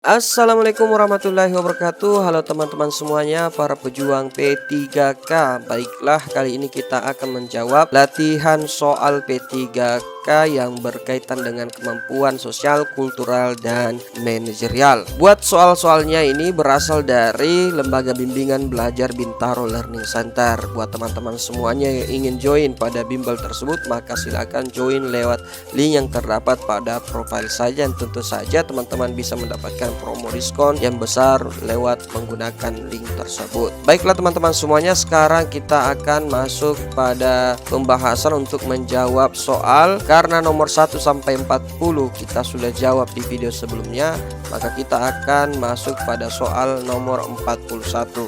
Assalamualaikum warahmatullahi wabarakatuh. Halo teman-teman semuanya, para pejuang P3K. Baiklah, kali ini kita akan menjawab latihan soal P3K yang berkaitan dengan kemampuan sosial, kultural, dan manajerial. Buat soal-soalnya ini berasal dari Lembaga Bimbingan Belajar Bintaro Learning Center. Buat teman-teman semuanya yang ingin join pada bimbel tersebut, maka silakan join lewat link yang terdapat pada profil saja. Dan tentu saja teman-teman bisa mendapatkan promo diskon yang besar lewat menggunakan link tersebut. Baiklah teman-teman semuanya, sekarang kita akan masuk pada pembahasan untuk menjawab soal. Karena nomor 1 sampai 40 kita sudah jawab di video sebelumnya, maka kita akan masuk pada soal nomor 41.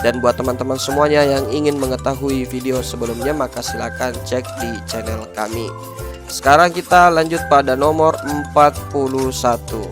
Dan buat teman-teman semuanya yang ingin mengetahui video sebelumnya, maka silakan cek di channel kami. Sekarang kita lanjut pada nomor 41.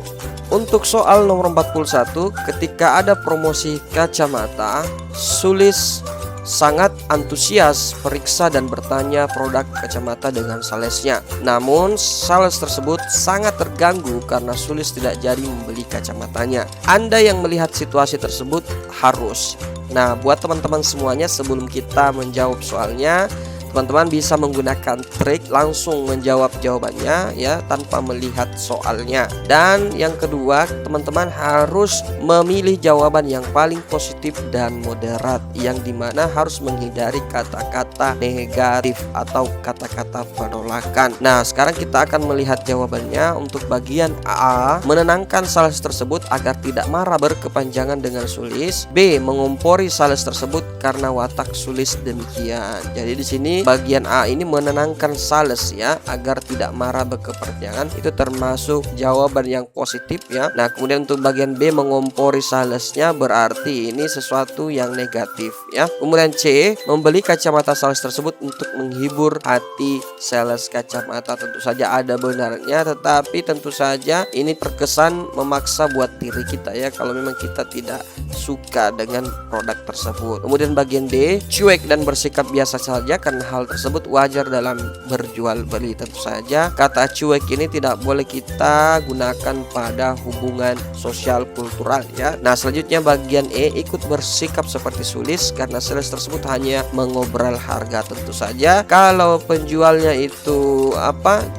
Untuk soal nomor 41, ketika ada promosi kacamata, Sulis sangat antusias periksa dan bertanya produk kacamata dengan salesnya. Namun sales tersebut sangat terganggu karena Sulis tidak jadi membeli kacamatanya. Anda yang melihat situasi tersebut harus. Nah, buat teman-teman semuanya, sebelum kita menjawab soalnya, teman-teman bisa menggunakan trik langsung menjawab jawabannya ya, tanpa melihat soalnya. Dan yang kedua, teman-teman harus memilih jawaban yang paling positif dan moderat, yang dimana harus menghindari kata-kata negatif atau kata-kata penolakan. Nah, sekarang kita akan melihat jawabannya. Untuk bagian A, menenangkan sales tersebut agar tidak marah berkepanjangan dengan Sulis. B, mengompori sales tersebut karena watak Sulis demikian. Jadi di sini bagian A ini menenangkan sales ya, agar tidak marah berkepanjangan, itu termasuk jawaban yang positif ya. Nah, kemudian untuk bagian B, mengompori salesnya, berarti ini sesuatu yang negatif ya. Kemudian C, membeli kacamata sales tersebut untuk menghibur hati sales kacamata. Tentu saja ada benarnya, tetapi tentu saja ini terkesan memaksa buat diri kita ya, kalau memang kita tidak suka dengan produk tersebut. Kemudian bagian D, cuek dan bersikap biasa saja karena hal tersebut wajar dalam berjual beli. Tentu saja kata cuek ini tidak boleh kita gunakan pada hubungan sosial kultural ya. Nah, selanjutnya bagian E, ikut bersikap seperti Sulis karena sales tersebut hanya mengobrol harga. Tentu saja kalau penjualnya itu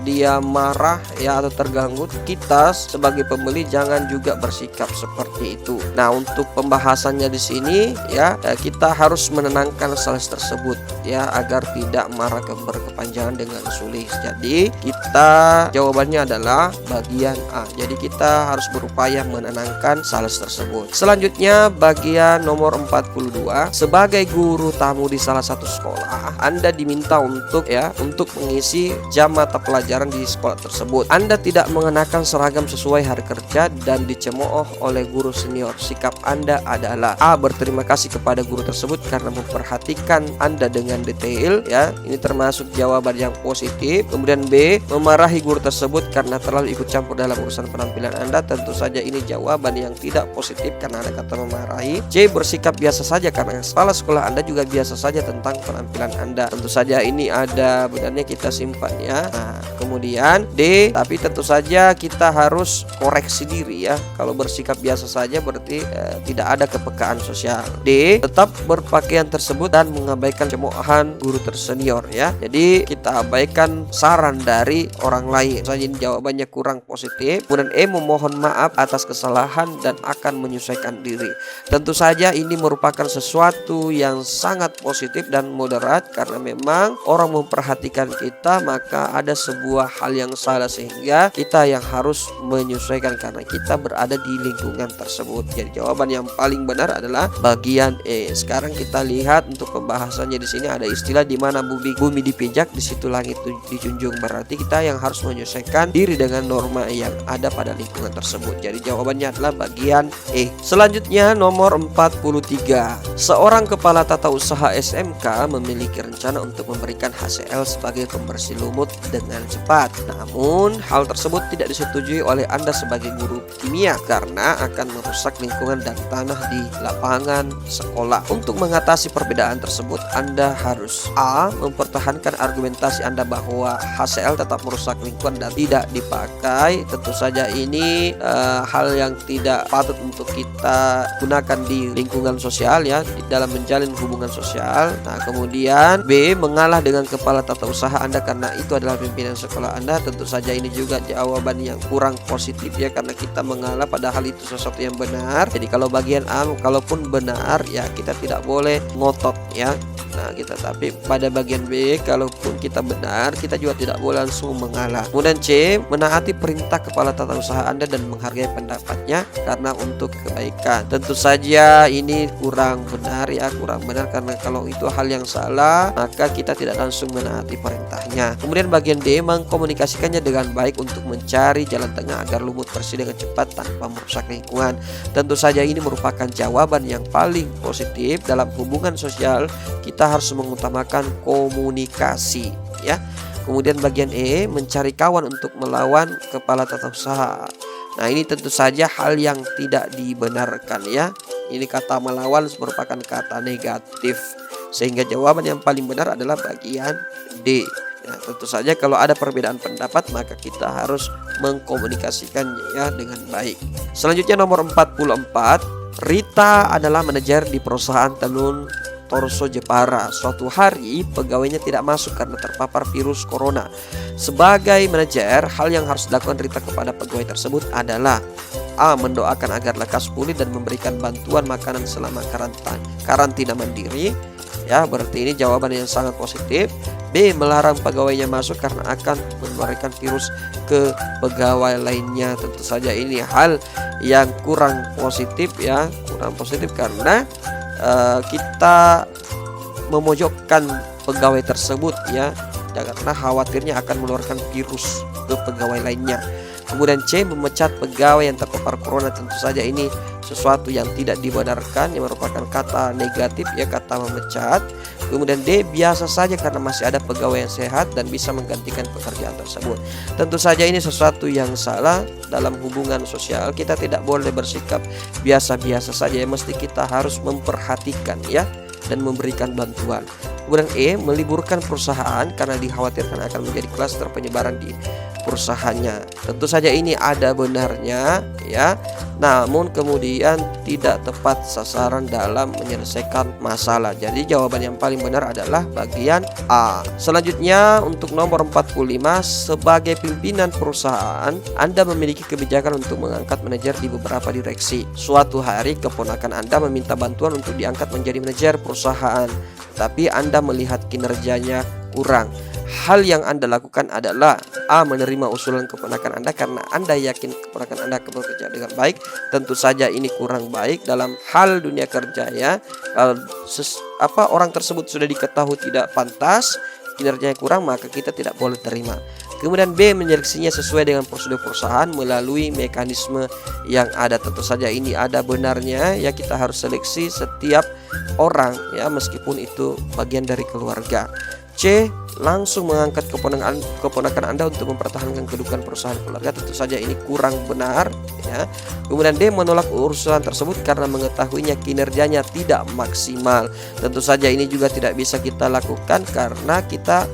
dia marah ya atau terganggu, kita sebagai pembeli jangan juga bersikap seperti itu. Nah, untuk pembahasannya di sini ya, kita harus menenangkan sales tersebut ya, agar tidak marah berkepanjangan dengan Sulis. Jadi kita jawabannya adalah bagian A. Jadi kita harus berupaya menenangkan sales tersebut. Selanjutnya bagian nomor 42, sebagai guru tamu di salah satu sekolah, Anda diminta untuk mengisi jam mata pelajaran di sekolah tersebut. Anda tidak mengenakan seragam sesuai hari kerja dan dicemooh oleh guru senior. Sikap Anda adalah A, berterima kasih kepada guru tersebut karena memperhatikan Anda dengan detail ya. Ini termasuk jawaban yang positif. Kemudian B, memarahi guru tersebut karena terlalu ikut campur dalam urusan penampilan Anda. Tentu saja ini jawaban yang tidak positif karena ada kata memarahi. C, bersikap biasa saja karena kepala sekolah Anda juga biasa saja tentang penampilan Anda. Tentu saja ini ada benarnya, kita simpan ya. Nah, kemudian D, tapi tentu saja kita harus koreksi diri ya. Kalau bersikap biasa saja berarti tidak ada kepekaan sosial. D, tetap berpakaian tersebut dan mengabaikan cemoohan guru tersenior ya. Jadi kita abaikan saran dari orang lain. Saja jawabannya kurang positif. Kemudian E, memohon maaf atas kesalahan dan akan menyesuaikan diri. Tentu saja ini merupakan sesuatu yang sangat positif dan moderat karena memang orang memperhatikan kita, maka ada sebuah hal yang salah sehingga kita yang harus menyesuaikan karena kita berada di lingkungan tersebut. Jadi jawaban yang paling benar adalah bagian E. Sekarang kita lihat untuk pembahasannya. Di sini ada istilah di mana bumi dipijak, di situ langit dijunjung. Berarti kita yang harus menyesuaikan diri dengan norma yang ada pada lingkungan tersebut. Jadi jawabannya adalah bagian E. Selanjutnya nomor 43. Seorang kepala tata usaha SMK memiliki rencana untuk memberikan HCL sebagai pembersih lumut dengan cepat. Namun hal tersebut tidak disetujui oleh Anda sebagai guru kimia karena akan merusak lingkungan dan tanah di lapangan sekolah. Untuk mengatasi perbedaan tersebut, Anda harus A, A. Mempertahankan argumentasi Anda bahwa HCl tetap merusak lingkungan dan tidak dipakai. Tentu saja ini hal yang tidak patut untuk kita gunakan di lingkungan sosial ya, dalam menjalin hubungan sosial. Nah, kemudian B. Mengalah dengan kepala tata usaha Anda karena itu adalah pimpinan sekolah Anda. Tentu saja ini juga jawaban yang kurang positif ya, karena kita mengalah padahal itu sesuatu yang benar. Jadi kalau bagian A, kalaupun benar ya kita tidak boleh ngotot ya. Nah, tapi pada bagian B, kalaupun kita benar, kita juga tidak boleh langsung mengalah. Kemudian C. Menaati perintah kepala tata usaha Anda dan menghargai pendapatnya karena untuk kebaikan. Tentu saja ini kurang benar ya, kurang benar, karena kalau itu hal yang salah maka kita tidak langsung menaati perintahnya. Kemudian bagian D. Mengkomunikasikannya dengan baik untuk mencari jalan tengah agar lumut bersih dengan cepat tanpa merusak lingkungan. Tentu saja ini merupakan jawaban yang paling positif dalam hubungan sosial. Kita harus mengutamakan komunikasi ya. Kemudian bagian E. Mencari kawan untuk melawan kepala tata usaha. Nah, ini tentu saja hal yang tidak dibenarkan ya. Ini kata melawan merupakan kata negatif, sehingga jawaban yang paling benar adalah bagian D. Nah, tentu saja kalau ada perbedaan pendapat maka kita harus mengkomunikasikannya ya dengan baik. Selanjutnya nomor 44. Rita adalah manajer di perusahaan tenun Torso Jepara. Suatu hari pegawainya tidak masuk karena terpapar virus corona. Sebagai manajer, hal yang harus dilakukan Rita kepada pegawai tersebut adalah A. Mendoakan agar lekas pulih dan memberikan bantuan makanan selama karantina mandiri. Ya, berarti ini jawaban yang sangat positif. B. Melarang pegawainya masuk karena akan menularkan virus ke pegawai lainnya. Tentu saja ini hal yang kurang positif ya, kurang positif karena kita memojokkan pegawai tersebut ya, karena khawatirnya akan menularkan virus ke pegawai lainnya. Kemudian C. Memecat pegawai yang terpapar corona. Tentu saja ini sesuatu yang tidak dibenarkan, yang merupakan kata negatif ya, kata memecat. Kemudian D. Biasa saja karena masih ada pegawai yang sehat dan bisa menggantikan pekerjaan tersebut. Tentu saja ini sesuatu yang salah dalam hubungan sosial. Kita tidak boleh bersikap biasa-biasa saja ya, mesti kita harus memperhatikan ya dan memberikan bantuan. Kemudian E. Meliburkan perusahaan karena dikhawatirkan akan menjadi klaster penyebaran di perusahaannya. Tentu saja ini ada benarnya ya, namun kemudian tidak tepat sasaran dalam menyelesaikan masalah. Jadi jawaban yang paling benar adalah bagian A. Selanjutnya untuk nomor 45. Sebagai pimpinan perusahaan, Anda memiliki kebijakan untuk mengangkat manajer di beberapa direksi. Suatu hari keponakan Anda meminta bantuan untuk diangkat menjadi manajer perusahaan, tapi Anda melihat kinerjanya kurang. Hal yang Anda lakukan adalah A. Menerima usulan keponakan Anda karena Anda yakin keponakan Anda akan bekerja dengan baik. Tentu saja ini kurang baik dalam hal dunia kerja ya. Kalau orang tersebut sudah diketahui tidak pantas, kinerjanya kurang, maka kita tidak boleh terima. Kemudian B. Menyeleksinya sesuai dengan prosedur perusahaan melalui mekanisme yang ada. Tentu saja ini ada benarnya ya, kita harus seleksi setiap orang ya, meskipun itu bagian dari keluarga. C. Langsung mengangkat keponakan Anda untuk mempertahankan kedudukan perusahaan keluarga. Tentu saja ini kurang benar ya. Kemudian D. Menolak urusan tersebut karena mengetahuinya kinerjanya tidak maksimal. Tentu saja ini juga tidak bisa kita lakukan karena kita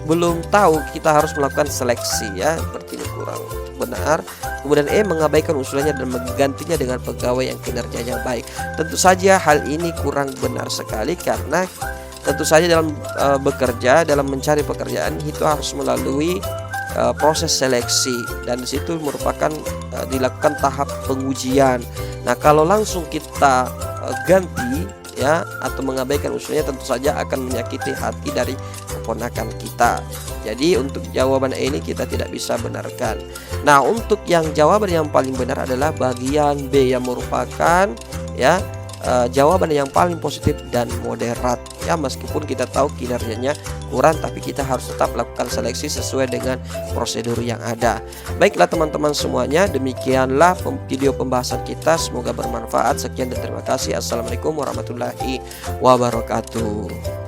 belum tahu, kita harus melakukan seleksi ya. Seperti ini kurang benar. Kemudian E. Mengabaikan usulannya dan menggantinya dengan pegawai yang kinerjanya baik. Tentu saja hal ini kurang benar sekali karena tentu saja dalam bekerja, dalam mencari pekerjaan itu harus melalui proses seleksi, dan di situ merupakan dilakukan tahap pengujian. Nah, kalau langsung kita ganti ya atau mengabaikan usulnya, tentu saja akan menyakiti hati dari keponakan kita. Jadi untuk jawaban E ini kita tidak bisa benarkan. Nah, untuk yang jawaban yang paling benar adalah bagian B yang merupakan ya jawaban yang paling positif dan moderat ya, meskipun kita tahu kinerjanya kurang, tapi kita harus tetap lakukan seleksi sesuai dengan prosedur yang ada. Baiklah teman-teman semuanya, demikianlah video pembahasan kita, semoga bermanfaat. Sekian dan terima kasih. Assalamualaikum warahmatullahi wabarakatuh.